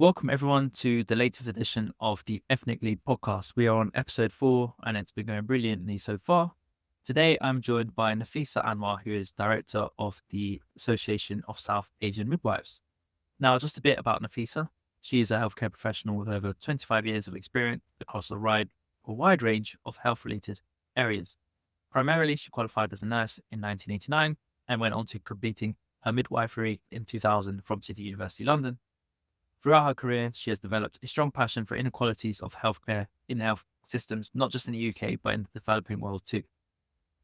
Welcome everyone to the latest edition of the Ethnically podcast. We are on episode 4 and it's been going brilliantly so far. Today I'm joined by Nafiza Anwar, who is director of the Association of South Asian Midwives. Now, just a bit about Nafiza. She is a healthcare professional with over 25 years of experience across a wide range of health related areas. Primarily, she qualified as a nurse in 1989 and went on to completing her midwifery in 2000 from City University London. Throughout her career, she has developed a strong passion for inequalities of healthcare in health systems, not just in the UK, but in the developing world too.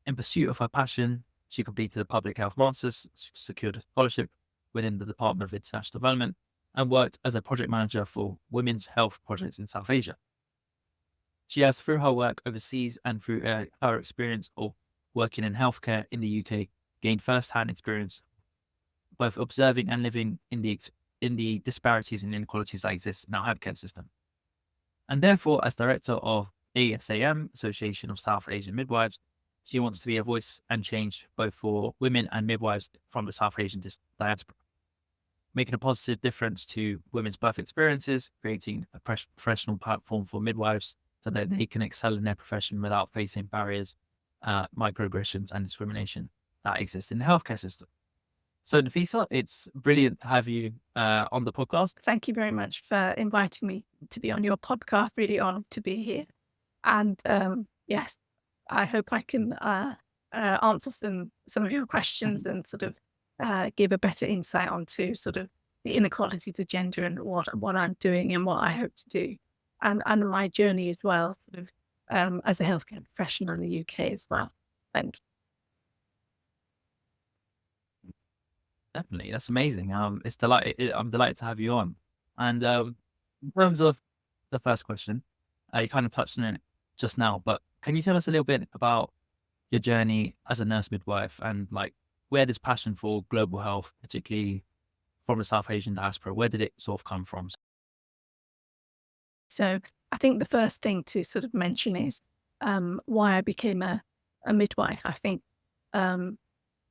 In pursuit of her passion, she completed a public health master's, secured a scholarship within the Department of International Development, and worked as a project manager for women's health projects in South Asia. She has, through her work overseas and through her experience of working in healthcare in the UK, gained first-hand experience both observing and living in the disparities and inequalities that exist in our healthcare system. And therefore, as director of ASAM, Association of South Asian Midwives, she wants to be a voice and change both for women and midwives from the South Asian diaspora, making a positive difference to women's birth experiences, creating a professional platform for midwives so that they can excel in their profession without facing barriers, microaggressions and discrimination that exist in the healthcare system. So Nafisa, it's brilliant to have you on the podcast. Thank you very much for inviting me to be on your podcast. Really honored to be here. And yes, I hope I can answer some of your questions and sort of give a better insight onto sort of the inequalities of gender and what I'm doing and what I hope to do, and my journey as well, sort of as a healthcare professional in the UK as well. Thank you. Definitely, that's amazing. I'm delighted to have you on. And in terms of the first question, you kind of touched on it just now, but can you tell us a little bit about your journey as a nurse midwife and like where this passion for global health, particularly from the South Asian diaspora, where did it sort of come from? So I think the first thing to sort of mention is why I became a midwife. I think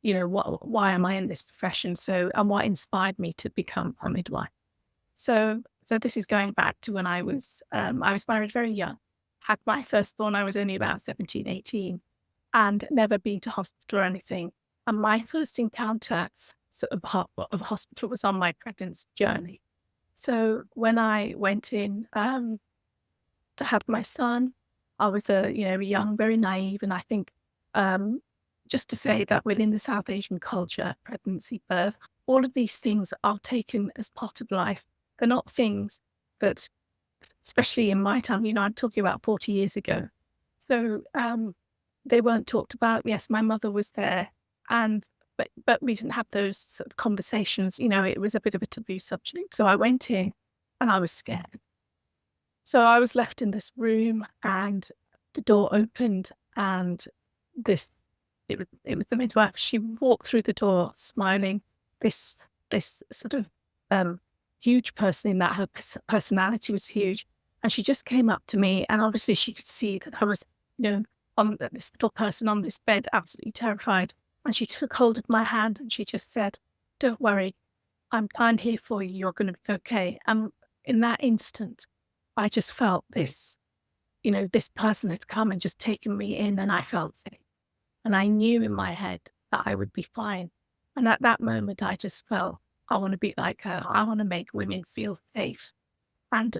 why am I in this profession? So, and what inspired me to become a midwife? So this is going back to when I was married very young, had my firstborn, I was only about 17, 18, and never been to hospital or anything. And my first encounter of hospital was on my pregnancy journey. So when I went in to have my son, I was young, very naive, and I think just to say that within the South Asian culture, pregnancy, birth, all of these things are taken as part of life. They're not things that, especially in my time, I'm talking about 40 years ago. So they weren't talked about. Yes, my mother was there, but we didn't have those sort of conversations. It was a bit of a taboo subject. So I went in and I was scared. So I was left in this room and the door opened and it was the midwife. She walked through the door smiling, this sort of huge person in that her personality was huge. And she just came up to me and obviously she could see that I was, on this little person on this bed, absolutely terrified. And she took hold of my hand and she just said, "Don't worry, I'm here for you. You're going to be okay." And in that instant, I just felt this, this person had come and just taken me in and I felt safe. And I knew in my head that I would be fine. And at that moment, I just felt, I want to be like her. I want to make women feel safe and,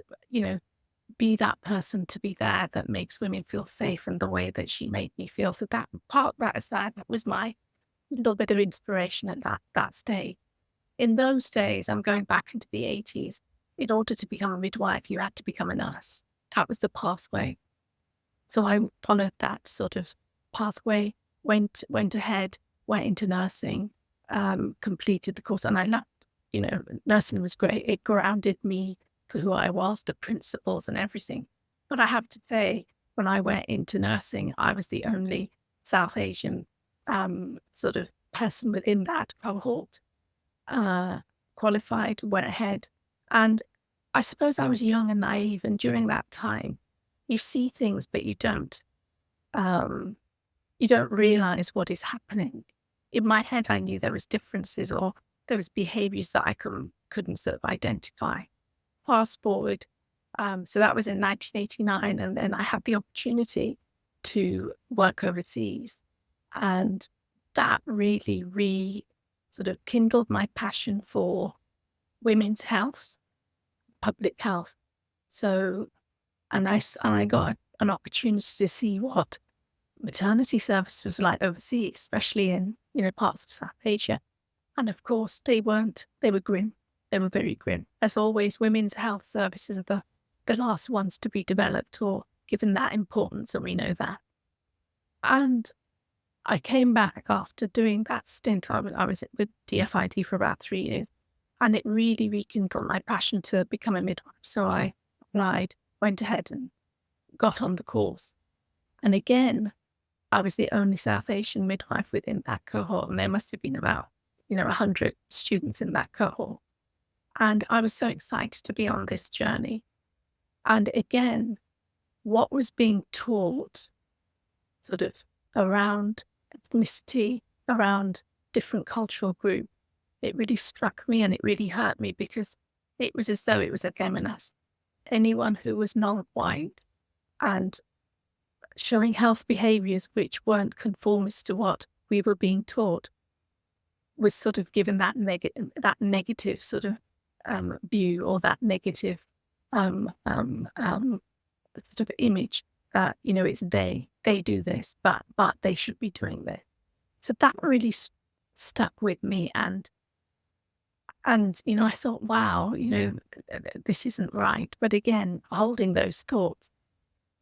be that person to be there that makes women feel safe in the way that she made me feel. So that was my little bit of inspiration at that stage. In those days, I'm going back into the 80s. In order to become a midwife, you had to become a nurse. That was the pathway. So I followed that sort of pathway, went ahead, went into nursing, completed the course, and I loved, nursing was great. It grounded me for who I was, the principles and everything. But I have to say, when I went into nursing, I was the only South Asian sort of person within that cohort, qualified, went ahead. And I suppose I was young and naive. And during that time, you see things, but you don't realize what is happening. In my head, I knew there was differences or there was behaviors that I couldn't sort of identify. fast forward, so that was in 1989, and then I had the opportunity to work overseas, and that really sort of kindled my passion for women's health, public health. So, and I got an opportunity to see what maternity service was like overseas, especially in, parts of South Asia. And of course, they were grim. They were very grim. As always, women's health services are the last ones to be developed or given that importance, and we know that. And I came back after doing that stint. I was with DFID for about 3 years, and it really rekindled my passion to become a midwife. So I applied, went ahead and got on the course. And again, I was the only South Asian midwife within that cohort, and there must have been about, 100 students in that cohort. And I was so excited to be on this journey. And again, what was being taught sort of around ethnicity, around different cultural groups, it really struck me and it really hurt me, because it was as though it was a them and us. Anyone who was non-white and showing health behaviors which weren't conformist to what we were being taught was sort of given that negative sort of view, or that negative sort of image that, it's they do this, but they should be doing this. So that really stuck with me, and I thought, wow, this isn't right. But again, holding those thoughts.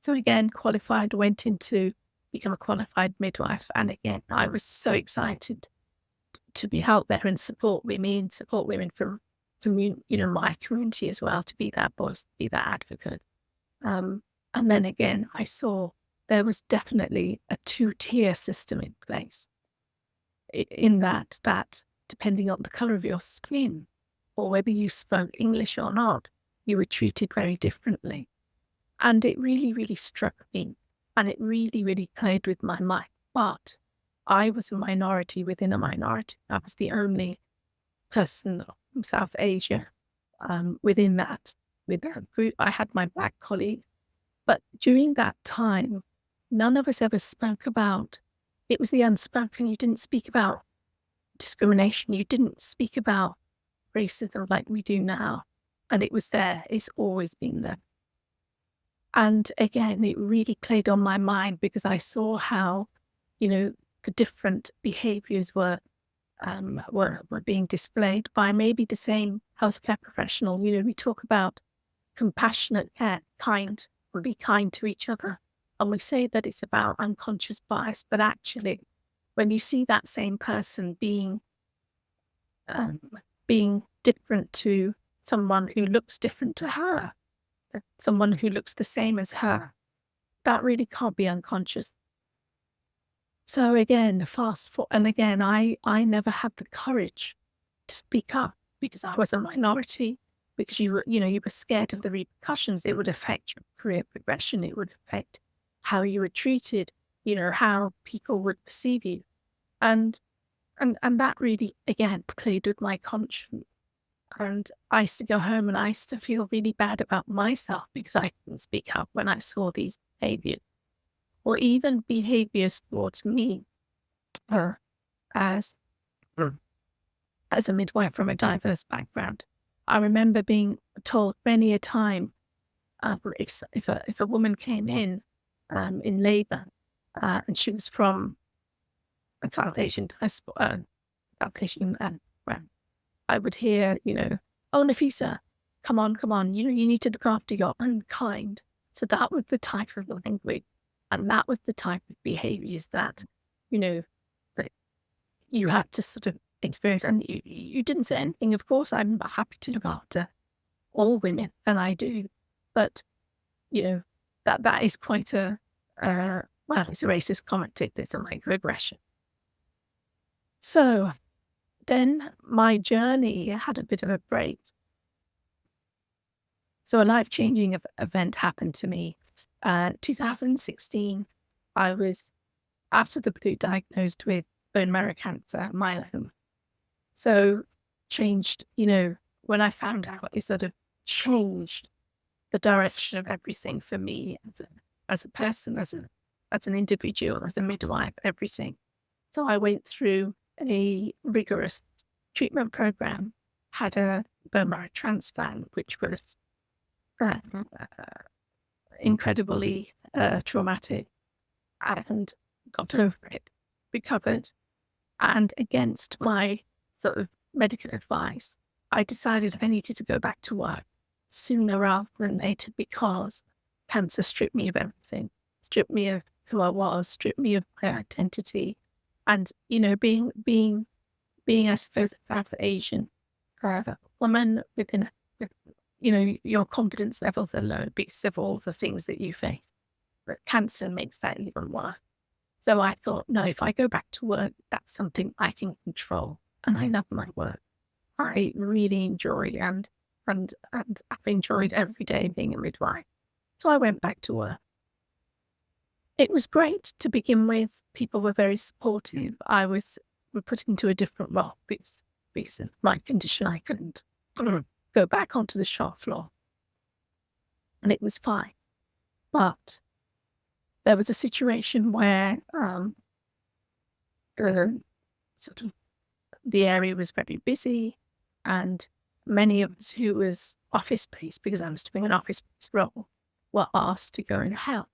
So again, qualified, went into become a qualified midwife, and again, I was so excited to be out there and support women from my community as well, to be that voice, to be that advocate. And then again, I saw there was definitely a 2-tier system in place, in that depending on the color of your skin or whether you spoke English or not, you were treated very differently. And it really struck me, and it really played with my mind. But I was a minority within a minority. I was the only person from South Asia within that group. I had my black colleague, but during that time, none of us ever spoke about, it was the unspoken. You didn't speak about discrimination. You didn't speak about racism like we do now. And it was there. It's always been there. And again, it really played on my mind, because I saw how, the different behaviors were being displayed by maybe the same healthcare professional. We talk about compassionate care, be kind to each other. And we say that it's about unconscious bias, but actually, when you see that same person being different to someone who looks different to her, someone who looks the same as her, that really can't be unconscious. So again, and again, I never had the courage to speak up, because I was a minority, because you were scared of the repercussions. It would affect your career progression. It would affect how you were treated, how people would perceive you. And that really, again, played with my conscience. And I used to go home and I used to feel really bad about myself, because I couldn't speak up when I saw these behaviors, or even behaviors towards me as a midwife from a diverse background. I remember being told many a time, if a woman came in labour, and she was from a South Asian background, I would hear, oh, Nafisa, come on, you need to look after your own kind. So that was the type of language, and that was the type of behaviours that, that you had to sort of experience. And you didn't say anything. Of course, I'm happy to look after all women, and I do. But, that is quite it's a racist comment. It's a microaggression. So then my journey had a bit of a break. So a life-changing event happened to me. 2016, I was, after the blue, diagnosed with bone marrow cancer, myeloma. So changed, when I found out, it sort of changed the direction of everything for me as a person, as an individual, as a midwife, everything. So I went through a rigorous treatment program, had a bone marrow transplant, which was uh, incredibly traumatic, and got over it, recovered. And against my sort of medical advice, I decided I needed to go back to work sooner rather than later because cancer stripped me of everything, stripped me of who I was, stripped me of my identity. And, being, I suppose, a South Asian woman with, your confidence levels are low because of all the things that you face. But cancer makes that even worse. So I thought, no, if I go back to work, that's something I can control. And I love my work. I really enjoy and I've enjoyed every day being a midwife. So I went back to work. It was great to begin with. People were very supportive. I was put into a different role because of my condition. I couldn't go back onto the shop floor. And it was fine. But there was a situation where the area was very busy, and many of us who was office-based, because I was doing an office-based role, were asked to go and help.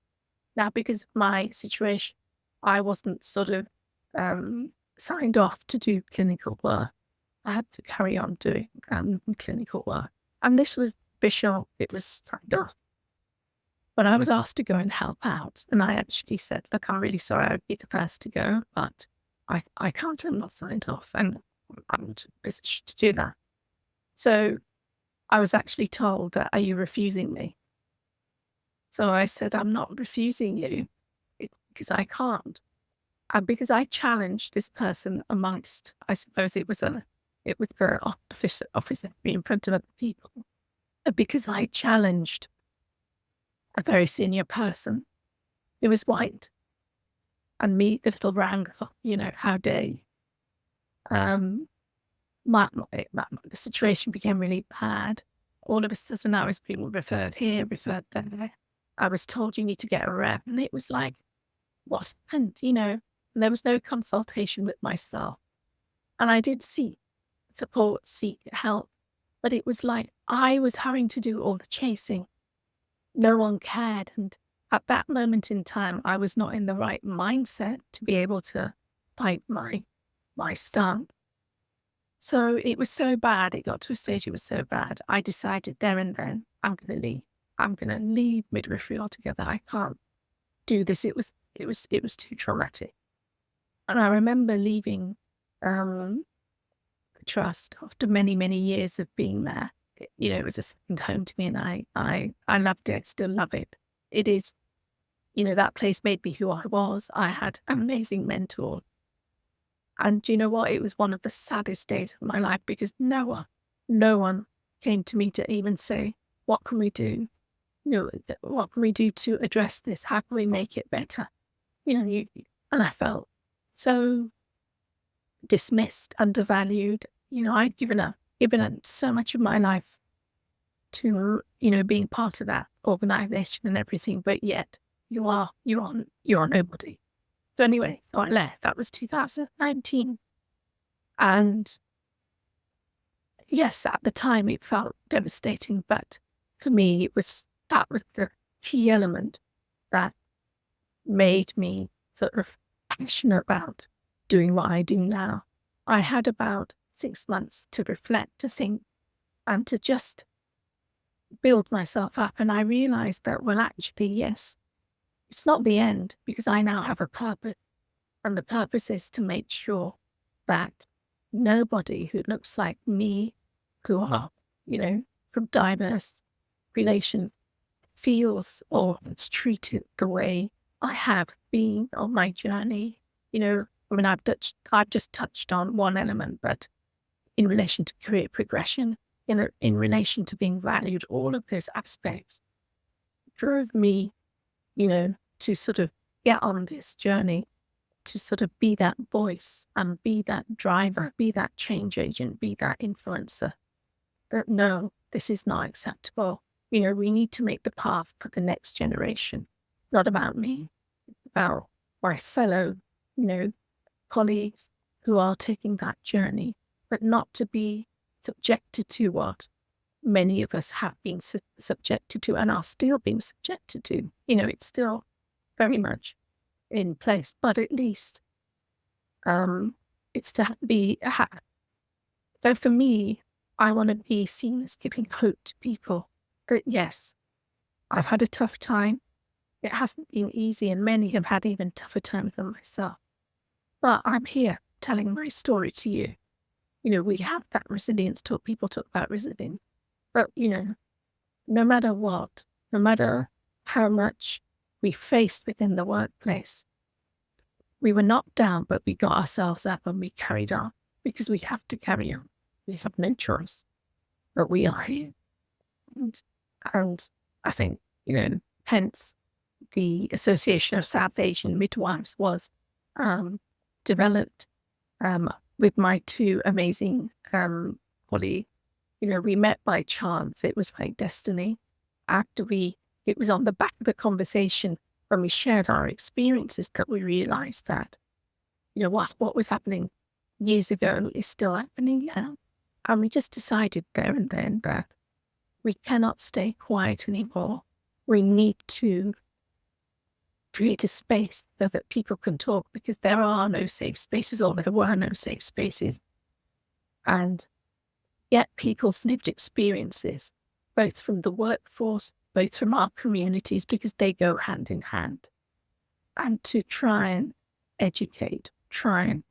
Now, because of my situation, I wasn't signed off to do clinical work. I had to carry on doing clinical work. And this was official, it was signed off. But I was asked to go and help out. And I actually said, look, I'm really sorry I would be the first to go, but I can't, I'm not signed off. And I'm not in a position to do that. So I was actually told that, are you refusing me? So I said, I'm not refusing you because I can't. And because I challenged this person amongst, I suppose it was the officer in front of other people, because I challenged a very senior person who was white, and me, the little wrangle, how dare you? The situation became really bad. All of a sudden, I was being referred here, referred there. I was told you need to get a rep, and it was like, what happened? And there was no consultation with myself, and I did seek support, seek help, but it was like I was having to do all the chasing. No one cared. And at that moment in time, I was not in the right mindset to be able to fight my stamp. So it was so bad. It got to a stage, it was so bad. I decided there and then, I'm going to leave. I'm going to leave midwifery altogether. I can't do this. It was too traumatic. And I remember leaving the trust after many, many years of being there. It was a second home to me, and I loved it. I still love it. It is, that place made me who I was. I had an amazing mentor. And do you know what? It was one of the saddest days of my life because no one came to me to even say, what can we do? What can we do to address this? How can we make it better? And I felt so dismissed, undervalued. I'd given up so much of my life to, being part of that organization and everything, but yet you're nobody. So anyway, so I left. That was 2019. And yes, at the time it felt devastating, but for me, that was the key element that made me sort of passionate about doing what I do now. I had about 6 months to reflect, to think, and to just build myself up. And I realized that, well, actually, yes, it's not the end because I now have a purpose. And the purpose is to make sure that nobody who looks like me, who are, from diverse relations, feels or is treated the way I have been on my journey. I've just touched on one element, but in relation to career progression, in relation to being valued, all of those aspects drove me, to sort of get on this journey, to sort of be that voice and be that driver, be that change agent, be that influencer. But no, this is not acceptable. We need to make the path for the next generation. Not about me, about my fellow, you know, colleagues who are taking that journey, but not to be subjected to what many of us have been subjected to and are still being subjected to. It's still very much in place, but at least it's to be. So for me, I want to be seen as giving hope to people that yes, I've had a tough time. It hasn't been easy, and many have had even tougher times than myself. But I'm here telling my story to you. We have that resilience talk. People talk about resilience. But, no matter what, no matter how much we faced within the workplace, we were knocked down, but we got ourselves up and we carried on because we have to carry on. We have no choice, but we are here. And I think, hence the Association of South Asian Midwives was developed with my two amazing colleagues. We met by chance. It was like destiny. It was on the back of a conversation when we shared our experiences that we realized that, what was happening years ago is still happening now. And we just decided there and then that we cannot stay quiet anymore. We need to create a space so that people can talk, because there are no safe spaces, or there were no safe spaces. And yet people's lived experiences, both from the workforce, both from our communities, because they go hand in hand, and to try and educate, try and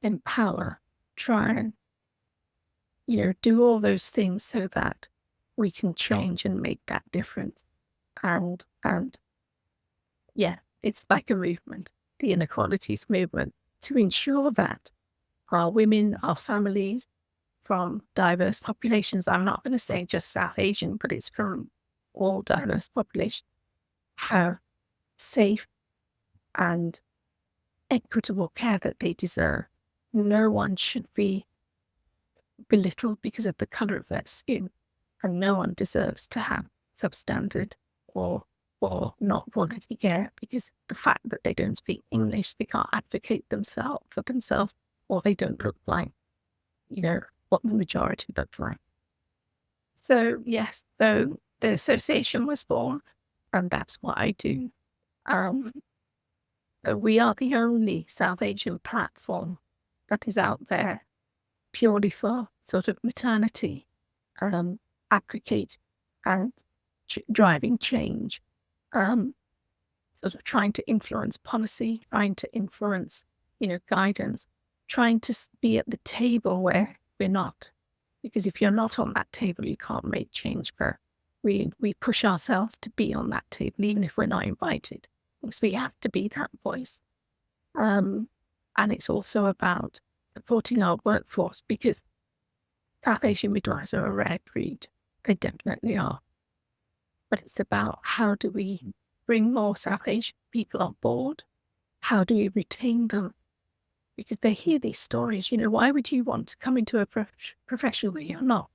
empower, try and, do all those things so that we can change and make that difference. And yeah, it's like a movement, the inequalities movement, to ensure that our women, our families from diverse populations, I'm not going to say just South Asian, but it's from all diverse populations, have safe and equitable care that they deserve. No one should be belittled because of the color of their skin, and no one deserves to have substandard or not quality care because the fact that they don't speak English, they can't advocate for themselves, or they don't look like, what the majority look like. So yes, so the association was born, and that's what I do. We are the only South Asian platform that is out there purely for sort of maternity, advocate and driving change, sort of trying to influence policy, trying to influence, guidance, trying to be at the table where we're not. Because if you're not on that table, you can't make change. But we push ourselves to be on that table, even if we're not invited, because we have to be that voice. And it's also about supporting our workforce, because South Asian midwives are a rare breed. They definitely are. But it's about how do we bring more South Asian people on board? How do we retain them? Because they hear these stories. Why would you want to come into a profession where you're not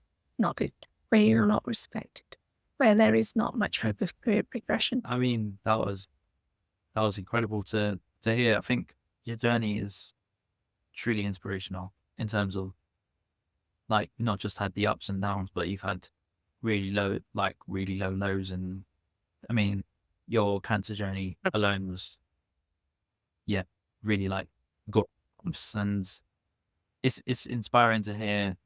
good, where you're not respected, where there is not much hope of career progression? I mean, that was incredible to hear. I think your journey is truly inspirational in terms of, like, not just had the ups and downs, but you've had really low lows. And I mean, your cancer journey alone was, really like good. And it's inspiring to hear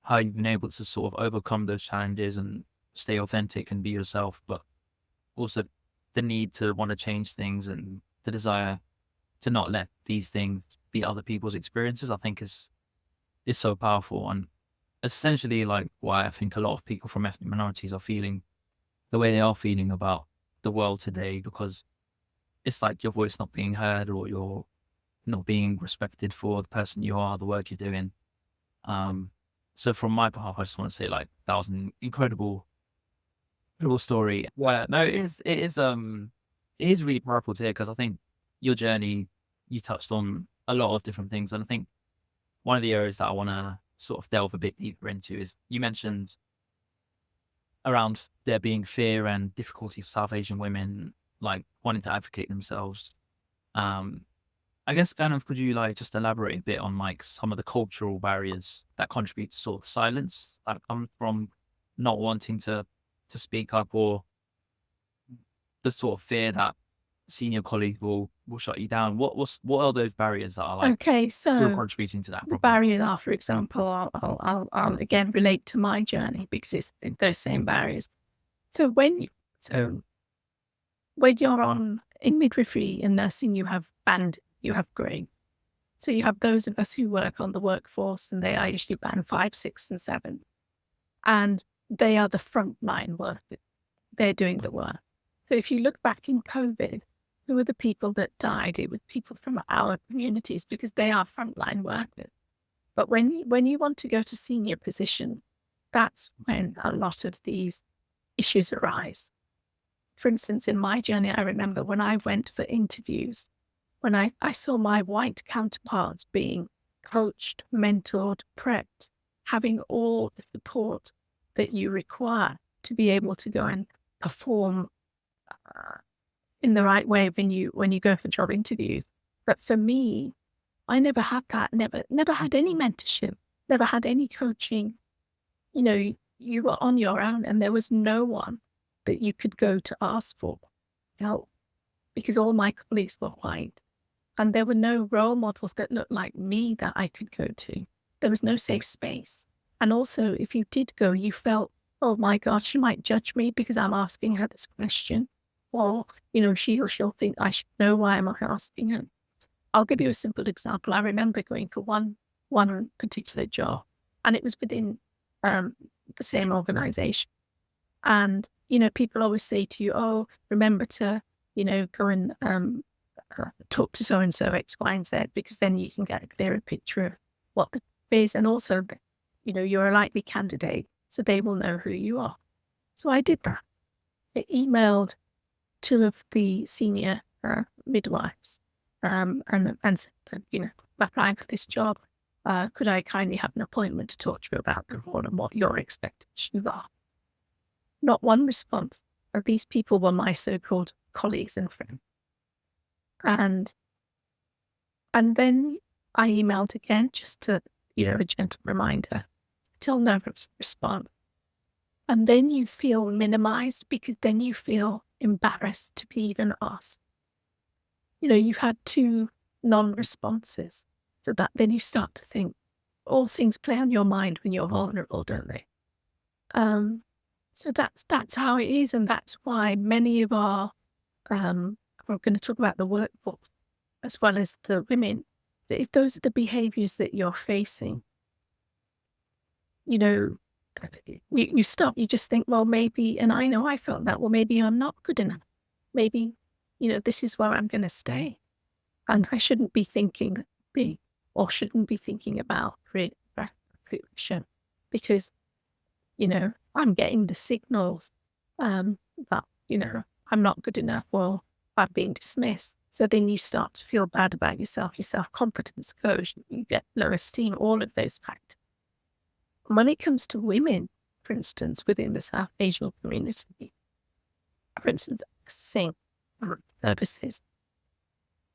how you've been able to sort of overcome those challenges and stay authentic and be yourself, but also the need to want to change things and the desire to not let these things be other people's experiences, I think is so powerful. And it's essentially like why I think a lot of people from ethnic minorities are feeling the way they are feeling about the world today, because it's like your voice not being heard, or you're not being respected for the person you are, the work you're doing. So from my behalf, I just want to say, like, that was an incredible story. Well, no, it is really powerful to hear, because I think your journey, you touched on a lot of different things. And I think one of the areas that I want to sort of delve a bit deeper into is, you mentioned around there being fear and difficulty for South Asian women, like wanting to advocate themselves. Um, I guess kind of could you like just elaborate a bit on like some of the cultural barriers that contribute to sort of silence that come from not wanting to speak up, or the sort of fear that senior colleagues will shut you down? What are those barriers that are like Okay, still so contributing to that the problem? barriers are, for example, I'll again relate to my journey because it's those same barriers. So so when you're on in midwifery and nursing, you have band, you have grade. So you have those of us who work on the workforce, and they are usually band 5, 6, and 7, and they are the frontline workers. They're doing the work. So if you look back in COVID, who were the people that died? It was people from our communities because they are frontline workers. But when you want to go to senior position, that's when a lot of these issues arise. For instance, in my journey, I remember when I went for interviews, when I saw my white counterparts being coached, mentored, prepped, having all the support that you require to be able to go and perform in the right way when you go for job interviews. But for me, I never had that. Never had any mentorship. Never had any coaching. You know, you were on your own, and there was no one that you could go to ask for help because all my colleagues were white, and there were no role models that looked like me that I could go to. There was no safe space. And also, if you did go, you felt, oh my God, she might judge me because I'm asking her this question. Or, she'll think I should know why I'm asking her. I'll give you a simple example. I remember going for one particular job, and it was within the same organization. And, people always say to you, oh, remember to, go and talk to so-and-so X, Y, and Z, because then you can get a clearer picture of what the is. And also, you're a likely candidate, so they will know who you are. So I did that. I emailed 2 of the senior midwives and said, I'm applying for this job. Could I kindly have an appointment to talk to you about the role and what your expectations are? Not one response. These people were my so-called colleagues and friends. And then I emailed again just to, a gentle reminder. Still no response. And then you feel minimized because then you feel embarrassed to be even asked. You've had 2 non-responses. So that then you start to think, all things play on your mind when you're vulnerable, don't they? So that's how it is. And that's why many of we're going to talk about the workforce as well as the women. But if those are the behaviors that you're facing, you stop, you just think, well, maybe, and I know I felt that, well, maybe I'm not good enough. Maybe, this is where I'm going to stay. And I shouldn't be thinking big or shouldn't be thinking about recruitment because, I'm getting the signals that, I'm not good enough or I'm being dismissed. So then you start to feel bad about yourself, your self-confidence goes, you get low esteem, all of those factors. When it comes to women, for instance, within the South Asian community, for instance, accessing services,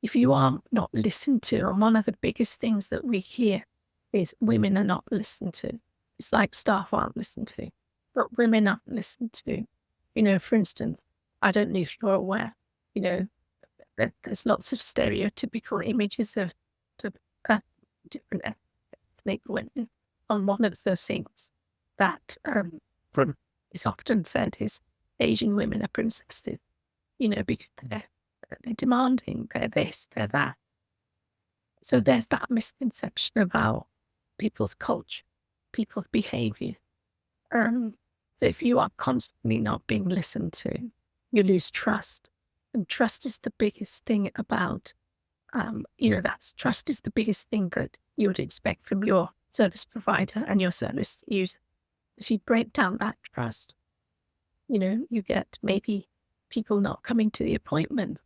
if you are not listened to, and one of the biggest things that we hear is women are not listened to. It's like staff aren't listened to, but women aren't listened to. For instance, I don't know if you're aware, there's lots of stereotypical images of different ethnic women. And one of the things that is often said is Asian women are princesses, because they're demanding, they're this, they're that. So there's that misconception about people's culture, people's behavior. If you are constantly not being listened to, you lose trust. And trust is the biggest thing about, trust is the biggest thing that you would expect from your service provider and your service user. If you break down that trust, you get maybe people not coming to the appointment,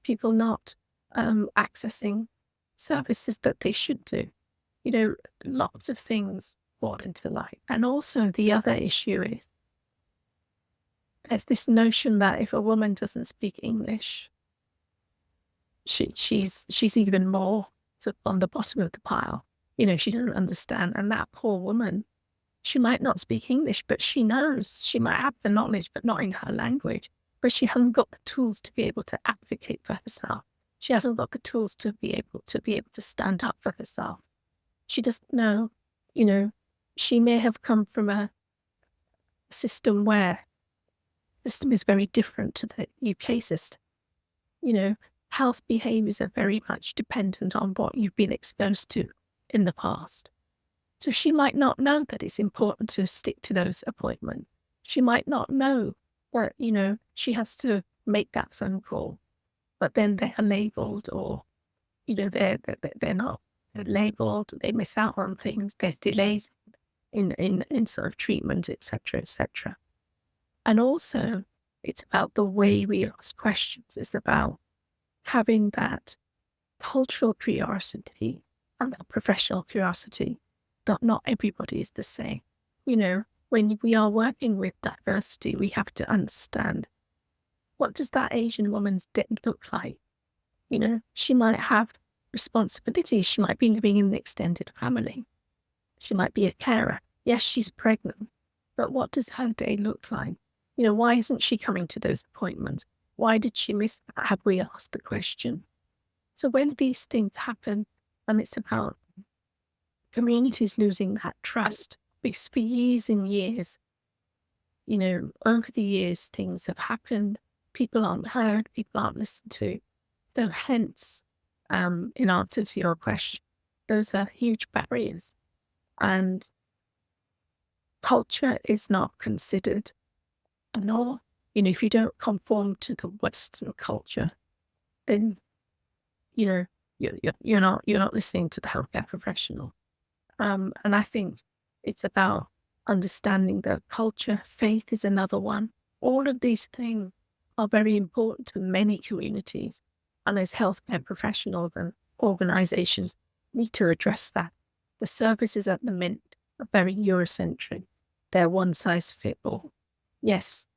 people not accessing services that they should do. Lots of things fall into light. And also the other issue is there's this notion that if a woman doesn't speak English, she's even more sort of on the bottom of the pile. She doesn't understand. And that poor woman, she might not speak English, but she knows. She might have the knowledge, but not in her language. But she hasn't got the tools to be able to advocate for herself. She hasn't got the tools to be able to stand up for herself. She doesn't know, she may have come from a system where the system is very different to the UK system. Health behaviours are very much dependent on what you've been exposed to in the past. So she might not know that it's important to stick to those appointments. She might not know that, she has to make that phone call, but then they're labelled, or, they're not labelled, they miss out on things, there's delays in sort of treatment, etc., etc. And also, it's about the way we ask questions. It's about having that cultural curiosity and that professional curiosity, that not everybody is the same. When we are working with diversity, we have to understand, what does that Asian woman's day look like? She might have responsibilities. She might be living in the extended family. She might be a carer. Yes, she's pregnant, but what does her day look like? Why isn't she coming to those appointments? Why did she miss that? Have we asked the question? So when these things happen, and it's about communities losing that trust, because for years and years, over the years, things have happened. People aren't heard, people aren't listened to. So hence, in answer to your question, those are huge barriers. And culture is not considered, nor, if you don't conform to the Western culture, then, you're not listening to the healthcare professional. And I think it's about understanding the culture. Faith is another one. All of these things are very important to many communities. And as healthcare professionals and organizations need to address that. The services at the minute are very Eurocentric. They're one size fits all. Yes,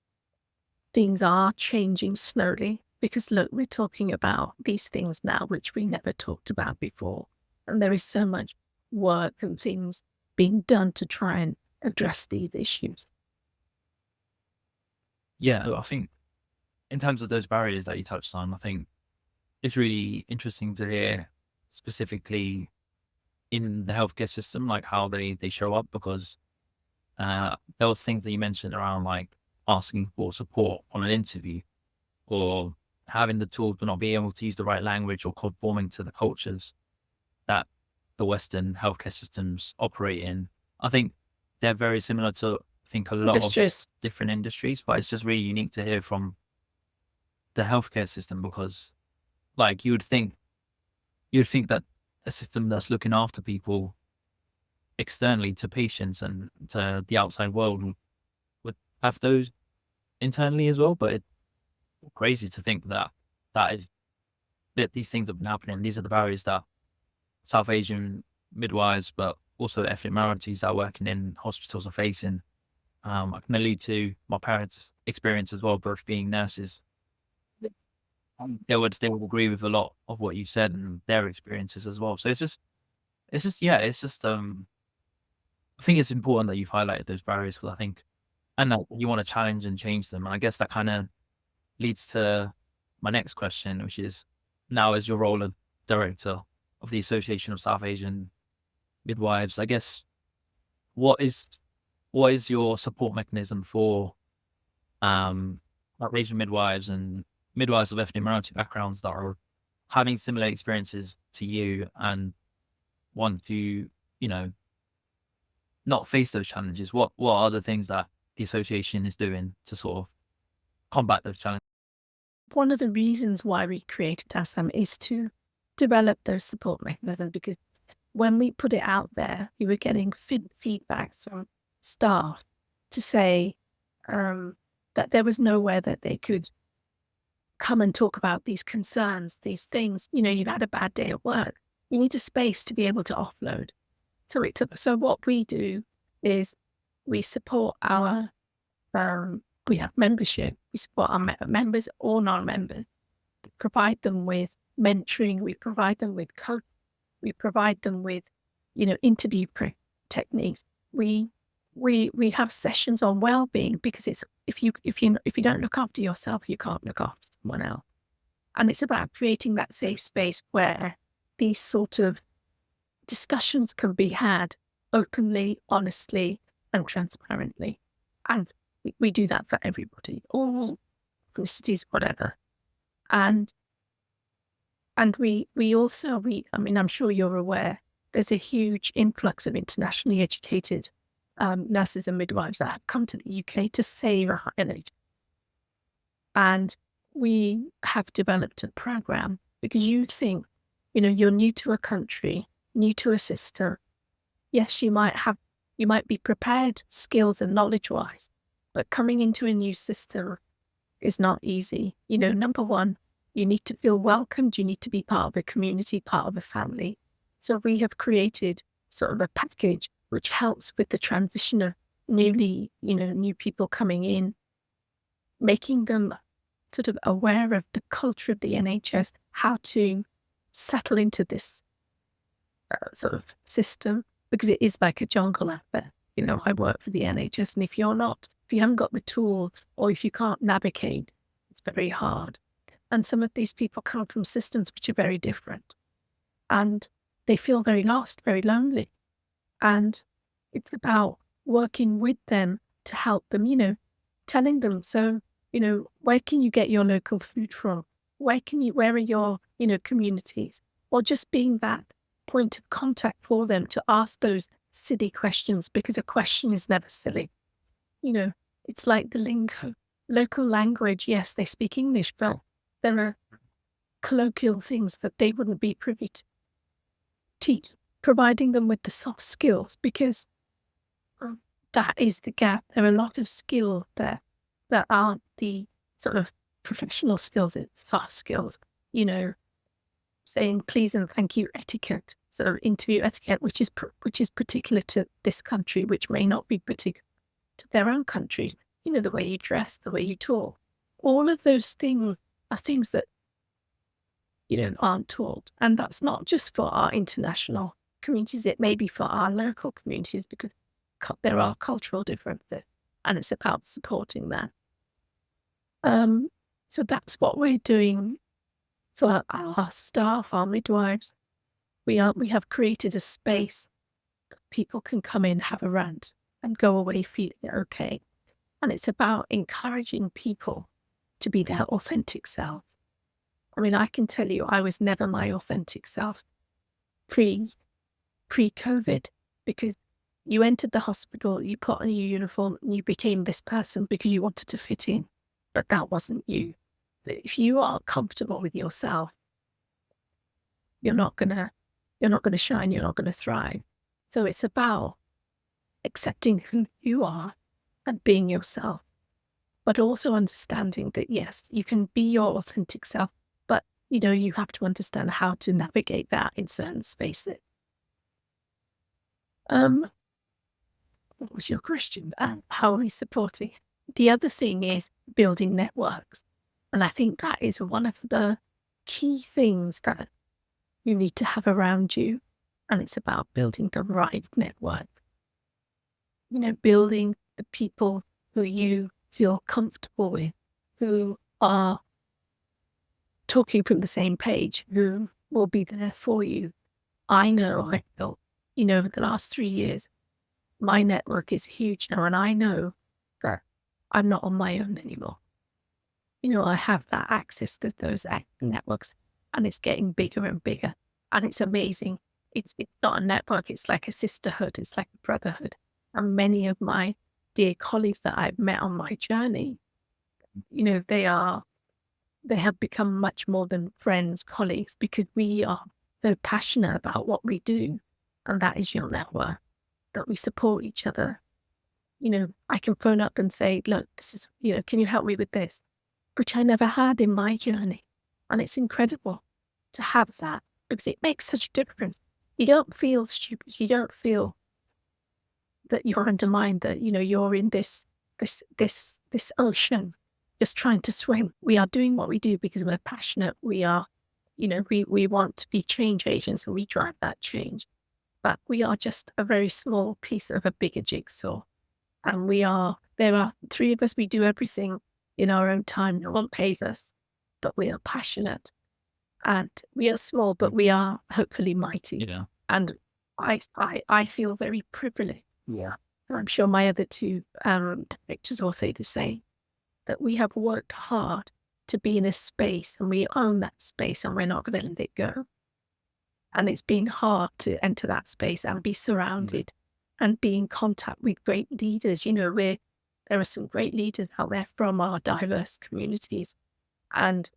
things are changing slowly, because look, we're talking about these things now, which we never talked about before. And there is so much work and things being done to try and address these issues. Yeah, I think in terms of those barriers that you touched on, I think it's really interesting to hear specifically in the healthcare system, like how they show up, because there was things that you mentioned around like asking for support on an interview, or having the tools but not being able to use the right language, or conforming to the cultures that the Western healthcare systems operate in. I think they're very similar to, I think, a lot of different industries, but it's just really unique to hear from the healthcare system, because like you'd think that a system that's looking after people externally to patients and to the outside world would have those internally as well. But it's crazy to think that these things have been happening. These are the barriers that South Asian midwives, but also ethnic minorities that are working in hospitals are facing. I can allude to my parents' experience as well, both being nurses. They would agree with a lot of what you said and their experiences as well. So I think it's important that you've highlighted those barriers, because I think, and that you want to challenge and change them. And I guess that kind of leads to my next question, which is, now as your role of director of the Association of South Asian Midwives, I guess, what is your support mechanism for South Asian midwives and midwives of ethnic minority backgrounds that are having similar experiences to you and want to, not face those challenges? What are the things that the association is doing to sort of combat those challenges? One of the reasons why we created ASAM is to develop those support mechanisms, because when we put it out there, we were getting feedback from staff to say that there was nowhere that they could come and talk about these concerns, these things. You've had a bad day at work. You need a space to be able to offload. So what we do is we support our We have membership. We support our members or non-members. We provide them with mentoring. We provide them with coaching. We provide them with, interview techniques. We have sessions on well-being, because it's if you don't look after yourself, you can't look after someone else. And it's about creating that safe space where these sort of discussions can be had openly, honestly, and transparently. And we do that for everybody, all ethnicities, whatever. And we also, I'm sure you're aware, there's a huge influx of internationally educated nurses and midwives that have come to the UK to save our NHS. And we have developed a program, because you think, you're new to a country, new to a system. Yes, you might be prepared skills and knowledge-wise, but coming into a new system is not easy. Number one, you need to feel welcomed. You need to be part of a community, part of a family. So we have created sort of a package which helps with the transition of new people coming in, making them sort of aware of the culture of the NHS, how to settle into this sort of system, because it is like a jungle out there. I work for the NHS, and if you haven't got the tool, or if you can't navigate, it's very hard. And some of these people come from systems which are very different, and they feel very lost, very lonely. And it's about working with them to help them, telling them, so, where can you get your local food from? Where are your, communities? Or just being that point of contact for them to ask those silly questions, because a question is never silly. It's like the lingo, local language. Yes, they speak English, but there are colloquial things that they wouldn't be privy to. Providing them with the soft skills, because that is the gap. There are a lot of skills there that aren't the sort of professional skills, it's soft skills, saying please and thank you etiquette, sort of interview etiquette, which is particular to this country, which may not be particular to their own countries. The way you dress, the way you talk, all of those things are things that, aren't taught. And that's not just for our international communities, it may be for our local communities, because there are cultural differences, and it's about supporting that. So that's what we're doing for our staff, our midwives. We have created a space that people can come in, have a rant, and go away feeling okay. And it's about encouraging people to be their authentic self. I can tell you, I was never my authentic self pre-COVID, because you entered the hospital, you put on your uniform, and you became this person because you wanted to fit in, but that wasn't you. If you are comfortable with yourself, you're not gonna shine, you're not gonna thrive. So it's about accepting who you are and being yourself, but also understanding that yes, you can be your authentic self, but you have to understand how to navigate that in certain spaces. What was your question? How are we supporting? The other thing is building networks. And I think that is one of the key things that you need to have around you. And it's about building the right network. Building the people who you feel comfortable with, who are talking from the same page, who will be there for you. I know I built, over the last 3 years, my network is huge now, and I know that I'm not on my own anymore. I have that access to those networks, and it's getting bigger and bigger, and it's amazing. It's not a network, it's like a sisterhood, it's like a brotherhood. And many of my dear colleagues that I've met on my journey, they have become much more than friends, colleagues, because we are so passionate about what we do. And that is your network, that we support each other. I can phone up and say, look, this is, can you help me with this? Which I never had in my journey. And it's incredible to have that, because it makes such a difference. You don't feel stupid. You don't feel that you're undermined, that, you're in this this ocean, just trying to swim. We are doing what we do because we're passionate. We are, we want to be change agents, and we drive that change. But we are just a very small piece of a bigger jigsaw. And there are three of us. We do everything in our own time. No one pays us, but we are passionate. And we are small, but we are hopefully mighty. Yeah. And I feel very privileged. Yeah. And I'm sure my other two directors will say the same, that we have worked hard to be in a space, and we own that space, and we're not going to let it go. And it's been hard to enter that space and be surrounded and be in contact with great leaders. There are some great leaders out there from our diverse communities, and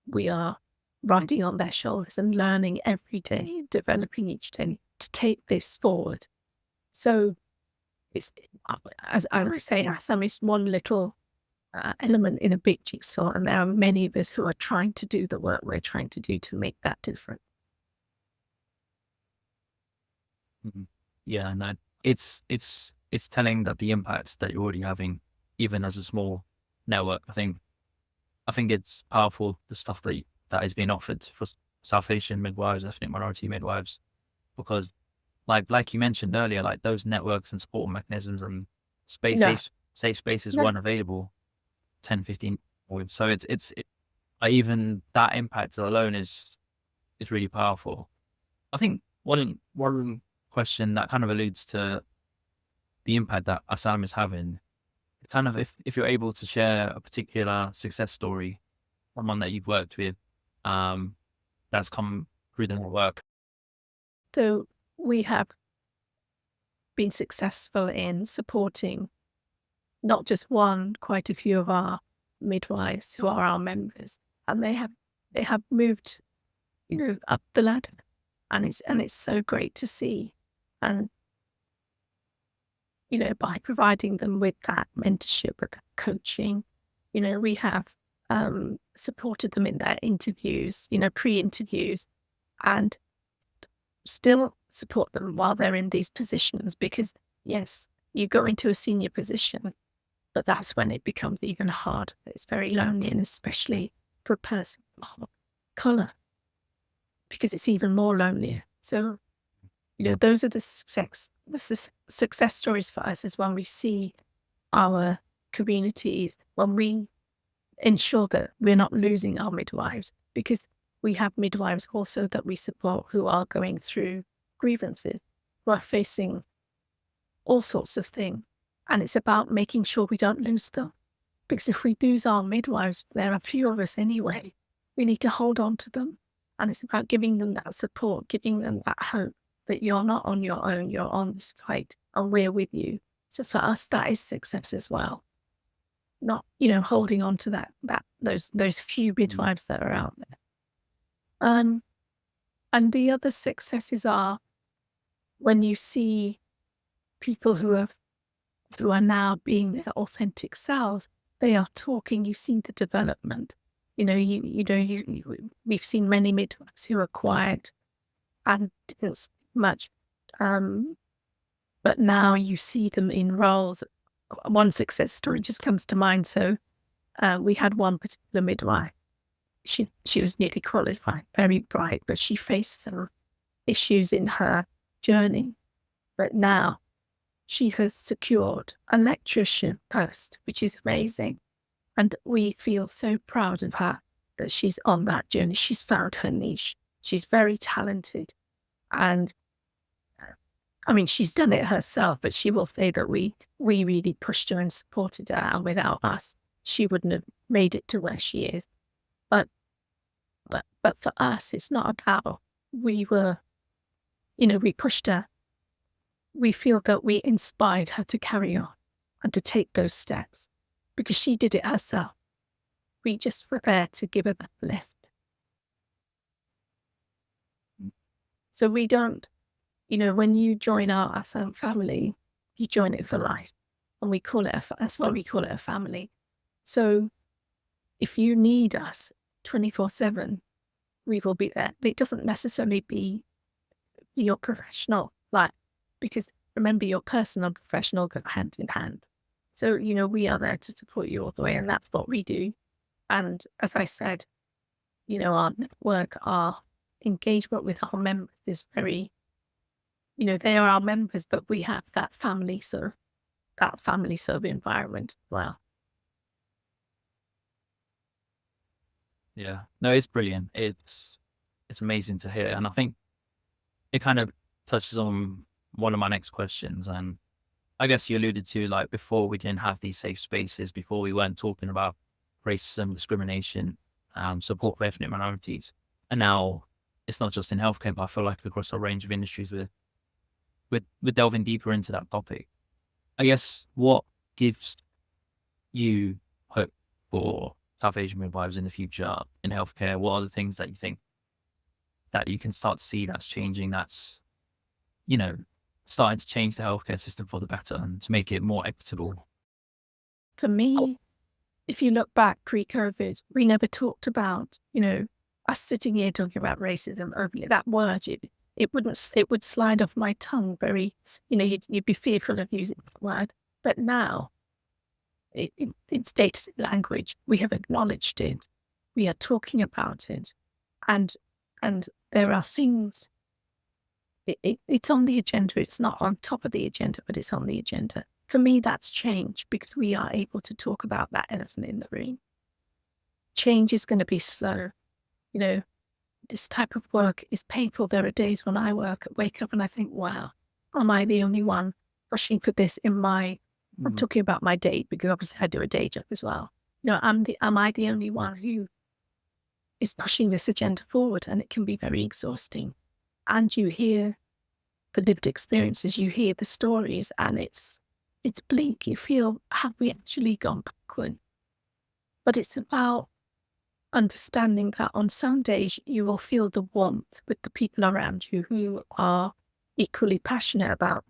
we are riding on their shoulders and learning every day, developing each day to take this forward. So it's, as I say, ASAM is one little element in a big jigsaw, and there are many of us who are trying to do the work we're trying to do to make that difference. Yeah, no, it's telling that the impact that you're already having, even as a small network. I think it's powerful, the stuff that is being offered for South Asian midwives, ethnic minority midwives, because like you mentioned earlier, like those networks and support mechanisms and safe spaces weren't available 10, 15 years. So even that impact alone is really powerful. I think one question that kind of alludes to the impact that ASAM is having, kind of if you're able to share a particular success story, someone that you've worked with, that's come through the work. So we have been successful in supporting not just one, quite a few of our midwives who are our members, and they have moved, up the ladder, and it's so great to see. And by providing them with that mentorship, with that coaching, we have supported them in their interviews, pre-interviews, and still support them while they're in these positions, because yes, you go into a senior position, but that's when it becomes even harder. It's very lonely, and especially for a person of colour, because it's even more lonelier. So, those are the success stories for us, is when we see our communities, when we ensure that we're not losing our midwives, because we have midwives also that we support who are going through grievances, who are facing all sorts of things. And it's about making sure we don't lose them. Because if we lose our midwives, there are a few of us anyway, we need to hold on to them. And it's about giving them that support, giving them that hope that you're not on your own, you're on this fight, and we're with you. So for us, that is success as well. Not, holding on to those few midwives that are out there. And the other successes are when you see people who are now being their authentic selves, they are talking, you see the development. We've seen many midwives who are quiet and didn't speak much. But now you see them in roles. One success story just comes to mind. So we had one particular midwife. She was nearly qualified, very bright, but she faced some issues in her journey. But now she has secured a lectureship post, which is amazing. And we feel so proud of her that she's on that journey. She's found her niche. She's very talented. And she's done it herself, but she will say that we really pushed her and supported her. And without us, she wouldn't have made it to where she is. But for us, it's not about we pushed her. We feel that we inspired her to carry on and to take those steps, because she did it herself. We just were there to give her that lift. So we don't, when you join our ASAM family, you join it for life. And that's why we call it a family. So if you need us 24/7, we will be there. But it doesn't necessarily be your professional life, because remember, your personal and professional go hand in hand. So, we are there to support you all the way, and that's what we do. And as I said, our network, our engagement with our members is very, they are our members, but we have that family, so that family sort of environment as well. Yeah, no, it's brilliant. It's amazing to hear, and I think it kind of touches on one of my next questions. And I guess you alluded to, like, before we didn't have these safe spaces, before we weren't talking about racism, discrimination, support for ethnic minorities, and now it's not just in healthcare, but I feel like across a range of industries, we're delving deeper into that topic. I guess what gives you hope for South Asian midwives in the future in healthcare? What are the things that you think that you can start to see that's changing, that's, you know, starting to change the healthcare system for the better and to make it more equitable? For me, if you look back pre-COVID, we never talked about, us sitting here talking about racism openly. That word, it would slide off my tongue very, you'd be fearful of using that word. But now, it's dated language. We have acknowledged it. We are talking about it. And there are things, it's on the agenda. It's not on top of the agenda, but it's on the agenda. For me, that's change because we are able to talk about that elephant in the room. Change is going to be slow. This type of work is painful. There are days when I wake up and I think, wow, am I the only one pushing for this I'm talking about my day because obviously I do a day job as well. Am I the only one who is pushing this agenda forward? And it can be very exhausting. And you hear the lived experiences, you hear the stories, and it's bleak. You feel, have we actually gone backward? But it's about understanding that on some days you will feel the warmth with the people around you who are equally passionate about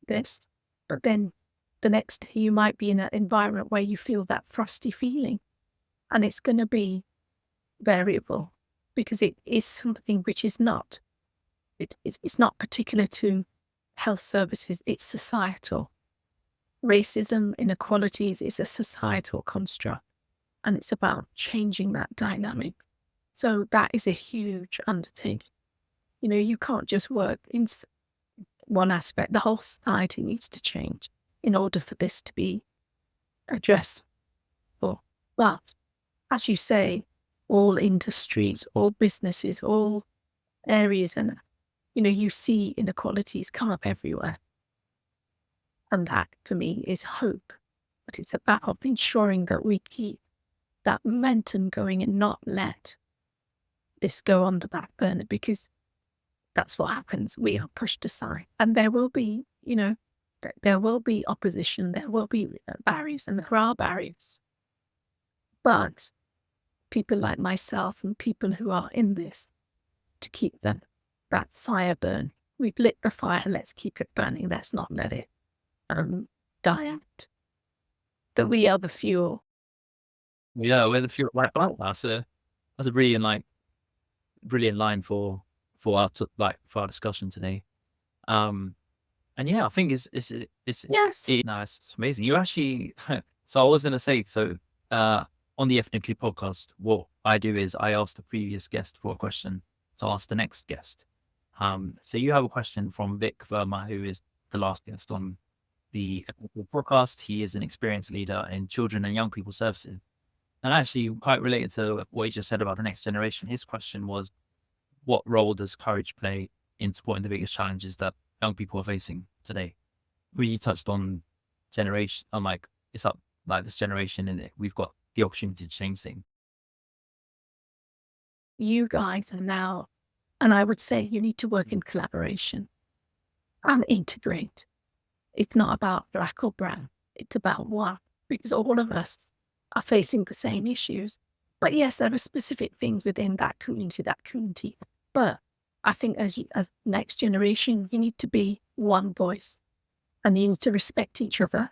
this. But then the next day you might be in an environment where you feel that frosty feeling. And it's going to be variable because it is something which is not, it's not particular to health services, it's societal. Racism, inequalities is a societal construct, and it's about changing that dynamic. So that is a huge undertaking. You can't just work in one aspect. The whole society needs to change in order for this to be addressed. But as you say, all industries, all businesses, all areas, and you see inequalities come up everywhere. And that, for me, is hope. But it's about ensuring that we keep that momentum going and not let this go on the back burner, because that's what happens. We are pushed aside. And there will be, there will be opposition, there will be barriers, and there are barriers. But people like myself and people who are in this to keep that fire burn. We've lit the fire, let's keep it burning. Let's not let it die out. That we are the fuel. Yeah, we're the fuel. Like, that's a brilliant line for our for our discussion today. And yeah, I think Yes. no, it's amazing. You actually, so I was going to say, on the Ethnically podcast, what I do is I ask the previous guest for a question to ask the next guest. So you have a question from Vic Verma, who is the last guest on the podcast. He is an experienced leader in children and young people services. And actually, quite related to what you just said about the next generation, his question was, what role does courage play in supporting the biggest challenges that young people are facing today? Really touched on generation, it's up like this generation, and we've got the opportunity to change things. You guys are now, and I would say you need to work in collaboration and integrate. It's not about black or brown. It's about one, because all of us are facing the same issues. But yes, there are specific things within that community. But I think as next generation, you need to be one voice, and you need to respect each other.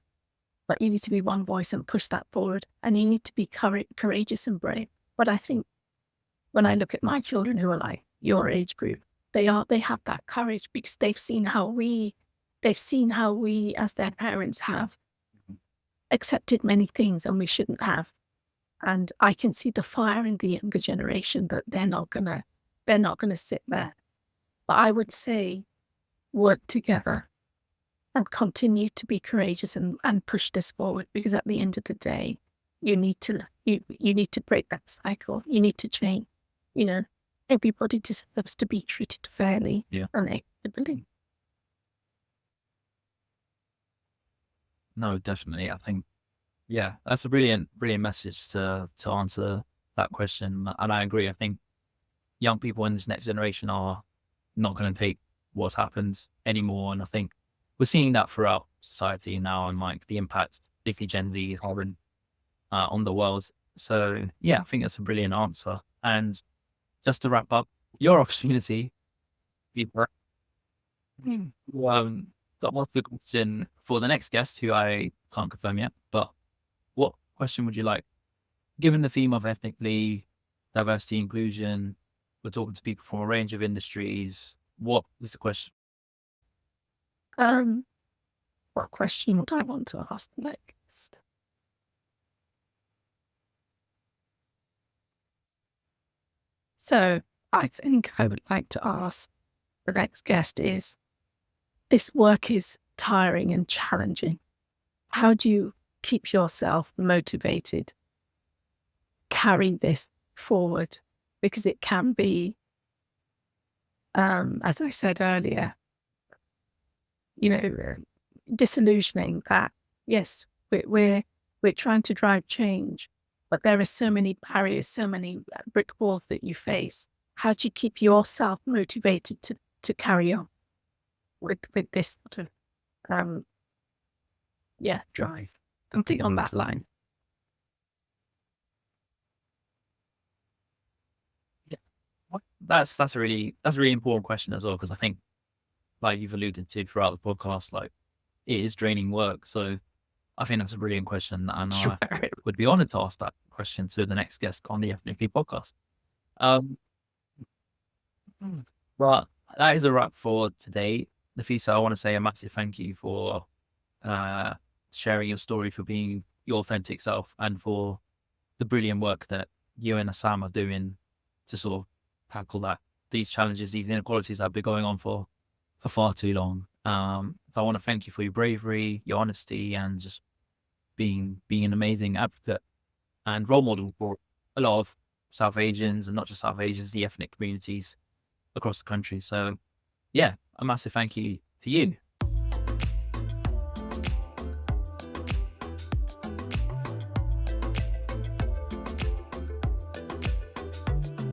But you need to be one voice and push that forward. And you need to be courageous and brave. But I think when I look at my children who are like your age group, they have that courage because they've seen how we as their parents have accepted many things and we shouldn't have. And I can see the fire in the younger generation that they're not gonna sit there. But I would say work together and continue to be courageous and push this forward, because at the end of the day, you need to break that cycle. You need to change. You know, everybody deserves to be treated fairly Yeah. and equitably. No, definitely. I think, yeah, that's a brilliant, brilliant message to answer that question. And I agree. I think young people in this next generation are not going to take what's happened anymore. And I think we're seeing that throughout society now, and like the impact, particularly Gen Z, is having on the world. So yeah, I think that's a brilliant answer. And just to wrap up, your opportunity, people, that was the question for the next guest, who I can't confirm yet. But what question would you like? Given the theme of ethnically, diversity, inclusion, we're talking to people from a range of industries. What is the question? Um, what question would I want to ask next? So I think I would like to ask the next guest is, this work is tiring and challenging. How do you keep yourself motivated, carry this forward? Because it can be, as I said earlier, disillusioning that, yes, we're trying to drive change, but there are so many barriers, so many brick walls that you face. How do you keep yourself motivated to carry on with this sort of drive, something on that line? Yeah. That's a really important question as well, because I think, like you've alluded to throughout the podcast, like it is draining work. So I think that's a brilliant question, and Sure. I would be honored to ask that question to the next guest on the Ethnically podcast. Um, but that is a wrap for today. Nafisa, I want to say a massive thank you for uh, sharing your story, for being your authentic self, and for the brilliant work that you and Assam are doing to sort of tackle these challenges, these inequalities that have been going on for far too long. I want to thank you for your bravery, your honesty, and just being an amazing advocate and role model for a lot of South Asians, and not just South Asians, the ethnic communities across the country. So yeah, a massive thank you to you.